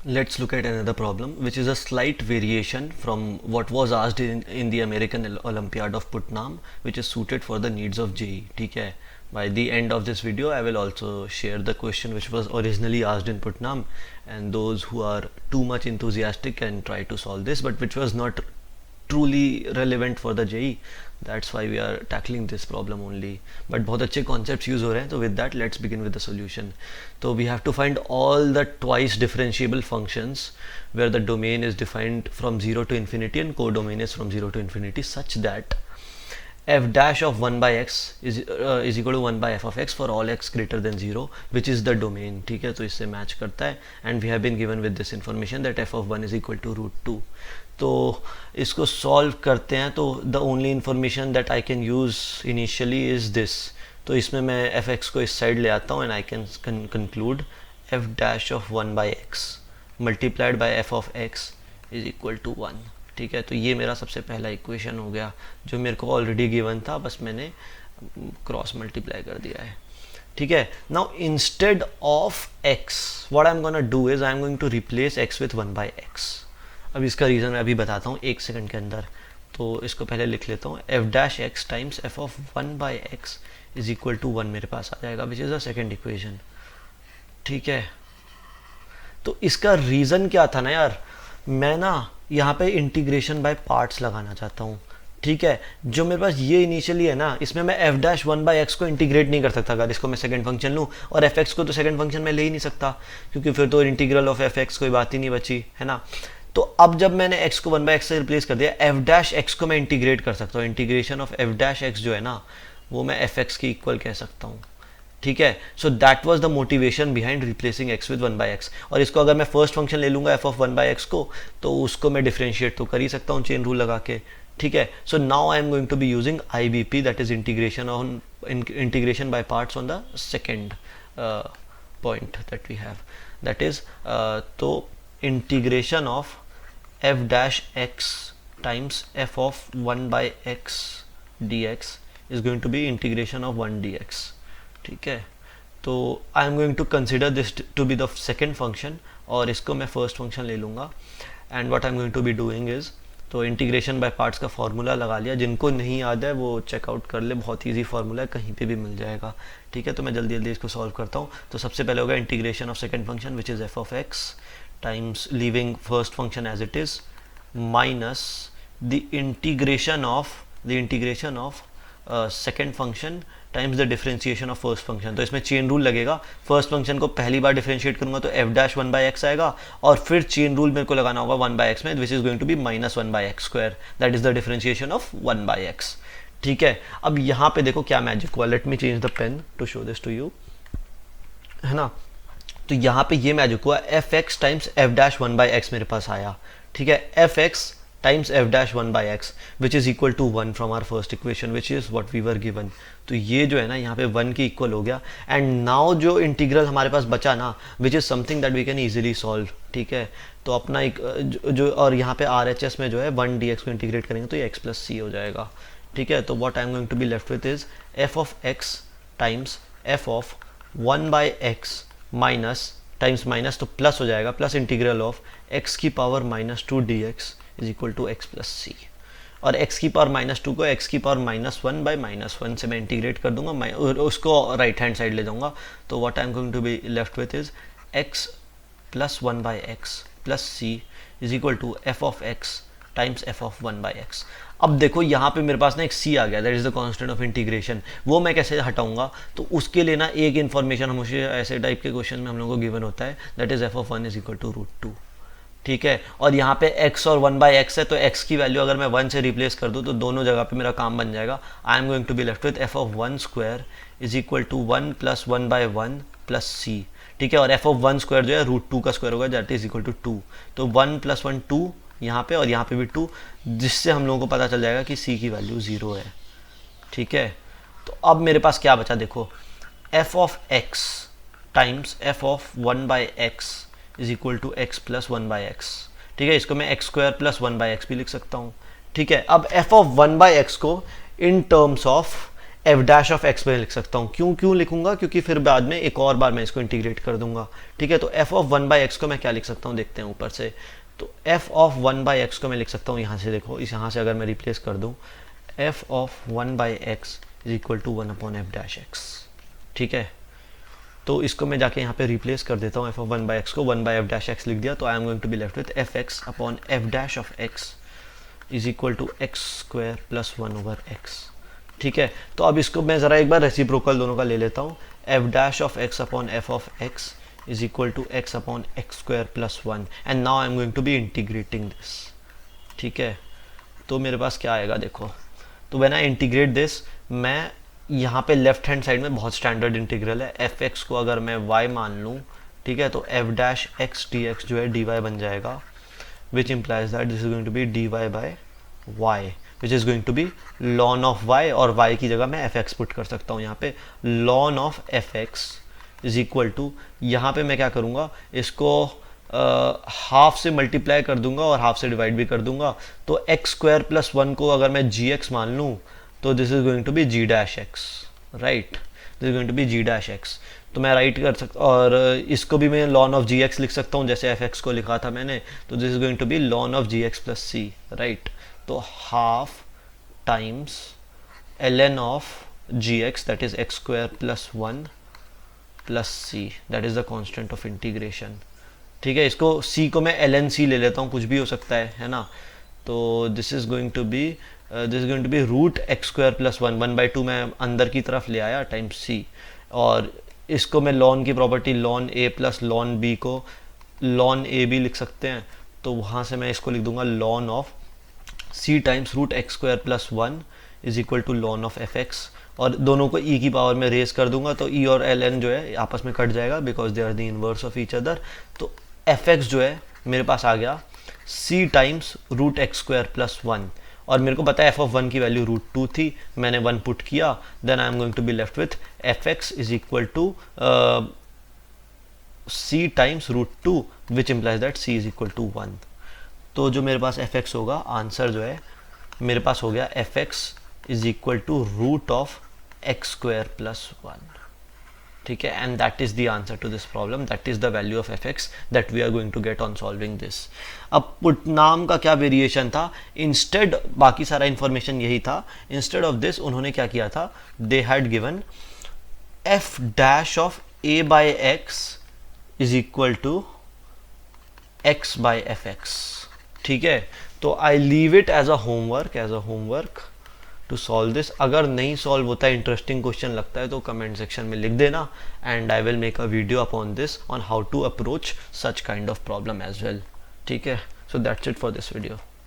Let's look at another problem, which is a slight variation from what was asked in the American Olympiad of Putnam, which is suited for the needs of JEE. ठीक है. By the end of this video, I will also share the question which was originally asked in Putnam, and those who are too much enthusiastic can try to solve this, but which was not truly relevant for the JEE. That's why we are tackling this problem only. But बहुत अच्छे concepts use हो रहे हैं. तो with that, let's begin with the solution. So we have to find all the twice differentiable functions where the domain is defined from 0 to infinity and codomain is from 0 to infinity, such that f dash of 1 by x is equal to 1 by f of x for all x greater than 0, which is the domain. ठीक है, तो इससे match करता है. And we have been given with this information that f of 1 is equal to root 2. तो इसको solve करते हैं. तो the only information that I can use initially is this. तो इसमें मैं एफ एक्स को इस साइड ले आता हूँ, and I can conclude F dash of 1 by X multiplied by F of X is equal to 1. ठीक है, तो ये मेरा सबसे पहला इक्वेशन हो गया जो मेरे को ऑलरेडी गिवन था, बस मैंने क्रॉस मल्टीप्लाई कर दिया है. ठीक है, now instead of X what I am gonna do is I am going to replace X with 1 by x. अब इसका रीज़न मैं अभी बताता हूँ 1 सेकंड के अंदर. तो इसको पहले लिख लेता हूँ. F dash X times F of 1 by x is equal to 1 मेरे पास आ जाएगा, which is the second equation. ठीक है, तो इसका रीज़न क्या था ना यार, मैं ना यहाँ पे इंटीग्रेशन बाय पार्ट्स लगाना चाहता हूँ. ठीक है, जो मेरे पास ये इनिशियली है ना, इसमें मैं एफ डैश 1 बाई एक्स को इंटीग्रेट नहीं कर सकता अगर इसको मैं सेकंड फंक्शन लूँ, और एफ एक्स को तो सेकंड फंक्शन में ले ही नहीं सकता, क्योंकि फिर तो इंटीग्रल ऑफ एफ एक्स कोई बात ही नहीं बची है ना. तो अब जब मैंने x को 1 बाई एक्स से रिप्लेस कर दिया, एफ डैश एक्स को मैं इंटीग्रेट कर सकता हूँ. Integration of F dash x जो है ना, वो मैं एफ एक्स की इक्वल कह सकता हूँ. ठीक है, so that was the motivation behind replacing x with 1 by x. और इसको अगर मैं फर्स्ट फंक्शन ले लूँगा f ऑफ 1 बाई एक्स को, तो उसको मैं डिफ्रेंशिएट तो कर ही सकता हूँ चेन रूल लगा के. ठीक है, so now I am going to be using IBP, that is integration by parts on the second point that we have, that is तो integration of f dash x times f of 1 by x dx is going to be integration of 1 dx. ठीक है, तो I am going to consider this to be the second function, और इसको मैं first function ले लूँगा. and what I am going to be doing is, तो integration by parts का फार्मूला लगा लिया. जिनको नहीं याद है वो चेकआउट कर ले, बहुत ईजी फार्मूला है, कहीं पे भी मिल जाएगा. ठीक है, तो मैं जल्दी जल्दी इसको सॉल्व करता हूँ. तो सबसे पहले होगा integration of second function which is F of x times leaving first function as it is minus the integration of second function times the differentiation of first function. तो इसमें चेन रूल लगेगा. First function को पहली बार differentiate करूंगा तो F dash 1 by x आएगा, और फिर चेन रूल मेरे को लगाना होगा 1 बाई एक्स में, which is going to be minus 1 by x square, that is the differentiation of 1 by x. ठीक है, अब यहाँ पे देखो क्या मैजिक हुआ. Let me change the pen to show this to you, है ना. तो यहाँ पे ये मैजिक हुआ, f x times f dash 1 by x मेरे पास आया. ठीक है, f x times f dash 1 by x which is equal to 1 from our first equation which is what we were given. तो ये जो है ना यहाँ पे 1 की इक्वल हो गया. एंड नाउ जो इंटीग्रल हमारे पास बचा ना, which is something that we can easily solve. ठीक है, तो अपना एक जो और यहाँ पे आर एच एस में जो है 1 डी एक्स को इंटीग्रेट करेंगे तो ये एक्स प्लस सी हो जाएगा. ठीक है, तो what I am going to be left with is F of x times F of 1 by X minus times minus तो प्लस हो जाएगा, प्लस इंटीग्रल ऑफ एक्स की power minus 2 D X is equal to x plus C. और X की power minus 2 को x की power minus 1 by minus 1 से मैं इंटीग्रेट कर दूंगा, उसको राइट हैंड साइड ले जाऊंगा. तो what I am going to be left with is x plus 1 by x plus c is equal to f of x times F of 1 by x. अब देखो यहाँ पे मेरे पास ना एक c आ गया, that is the constant of integration. वो मैं कैसे हटाऊंगा, तो उसके लिए ना एक इन्फॉर्मेशन हमेशा ऐसे टाइप के क्वेश्चन में हम लोगों को गिवन होता है, that is F of 1 is equal to root 2. ठीक है, और यहाँ पे x और 1 बाई एक्स है, तो x की वैल्यू अगर मैं 1 से रिप्लेस कर दूँ तो दोनों जगह पे मेरा काम बन जाएगा. I am going to be left with F of 1 square is equal to 1 plus 1 by 1 plus C. ठीक है, और एफ ऑफ 1 स्क्वायर जो है रूट 2 का स्क्वायर होगा, दैट इज इक्वल टू 2. तो 1 प्लस 1 2 यहाँ पे, और यहाँ पे भी 2, जिससे हम लोगों को पता चल जाएगा कि c की वैल्यू 0 है. ठीक है, तो अब मेरे पास क्या बचा देखो, f of x times f of 1 by x is equal to x plus 1 by x. ठीक है, इसको मैं x square plus 1 by x भी लिख सकता हूँ. ठीक है, अब f ऑफ 1 बाई एक्स को in terms of F dash of x में लिख सकता हूँ। क्यों लिखूंगा, क्योंकि फिर बाद में एक और बार मैं इसको इंटीग्रेट कर दूंगा, ठीक है। तो एफ ऑफ 1/x को मैं क्या लिख सकता हूँ, देखते हैं ऊपर से। तो एफ ऑफ 1/x को मैं लिख सकता हूँ यहाँ से, देखो इस यहाँ से अगर मैं रिप्लेस कर दूँ, f of 1/x is equal to 1/f-x, ठीक है। तो इसको मैं जाके यहाँ पे रिप्लेस कर देता हूँ, एफ ऑफ 1/x को 1/f-x लिख दिया, तो I am going to be left with f(x) upon f(x) is equal to x² plus 1/x, ठीक है। तो अब इसको मैं ज़रा एक बार रेसिप्रोकल दोनों का ले लेता हूँ, f(x) upon f(x) is equal to x upon x² plus 1, and now I am going to be integrating this, ठीक है। तो मेरे पास क्या आएगा, देखो, तो व्हेन आई इंटीग्रेट दिस, मैं यहाँ पे लेफ्ट हैंड साइड में बहुत स्टैंडर्ड इंटीग्रल है, f(x) को अगर मैं y मान लूँ, ठीक है, तो f'(x) dx जो है dy बन जाएगा, which implies that this is going to be dy by y, which is going to be ln of y, और y की जगह मैं f(x) पुट कर सकता हूँ यहाँ पे, ln of f(x) is equal to, यहाँ पे मैं क्या करूँगा, इसको हाफ से मल्टीप्लाई कर दूंगा और हाफ से डिवाइड भी कर दूंगा, तो x² प्लस 1 को अगर मैं gx मान लूँ, तो this is going to be g dash x, right, this is going to be g dash x। तो मैं राइट कर सकता, और इसको भी मैं ln ऑफ gx लिख सकता हूँ जैसे f(x) को लिखा था मैंने, तो this is going to be ln of gx plus c, right. तो half times ln of gx that is x² plus 1 plus c, that is the constant of integration, ठीक है। इसको c को मैं ln c ले लेता हूँ, कुछ भी हो सकता है ना। तो this is going to be root x² plus 1/2 मैं अंदर की तरफ ले आया टाइम्स c, और इसको मैं ln की property ln a plus ln b को ln a भी लिख सकते हैं, तो वहाँ से मैं इसको लिख दूंगा ln of c times root x² plus 1 is equal to ln of f(x), और दोनों को e की पावर में रेज कर दूंगा, तो e और ln जो है आपस में कट जाएगा because they are the inverse of each other. तो f(x) जो है मेरे पास आ गया c times root x² plus 1, और मेरे को पता है f ऑफ 1 की वैल्यू √2 थी, मैंने 1 पुट किया, then I am going to be left with f(x) is equal to c times √2 which implies that c is equal to 1। तो जो मेरे पास f(x) होगा, आंसर जो है मेरे पास हो गया f(x) is equal to root of x² plus 1, ठीक है, and that is the answer to this problem, that is the value of f(x) that we are going to get on solving this. अब Putnam का क्या variation था, instead, बाकी सारा information यही था, इंस्टेड ऑफ दिस उन्होंने क्या किया था, they had given f dash of a by x is equal to x by f(x), ठीक है। तो I leave it as a homework to solve this. अगर नहीं सॉल्व होता है, इंटरेस्टिंग क्वेश्चन लगता है, तो कमेंट सेक्शन में लिख देना, and I will make a video upon this on how to approach such kind of problem as well, ठीक है। So that's it for this video.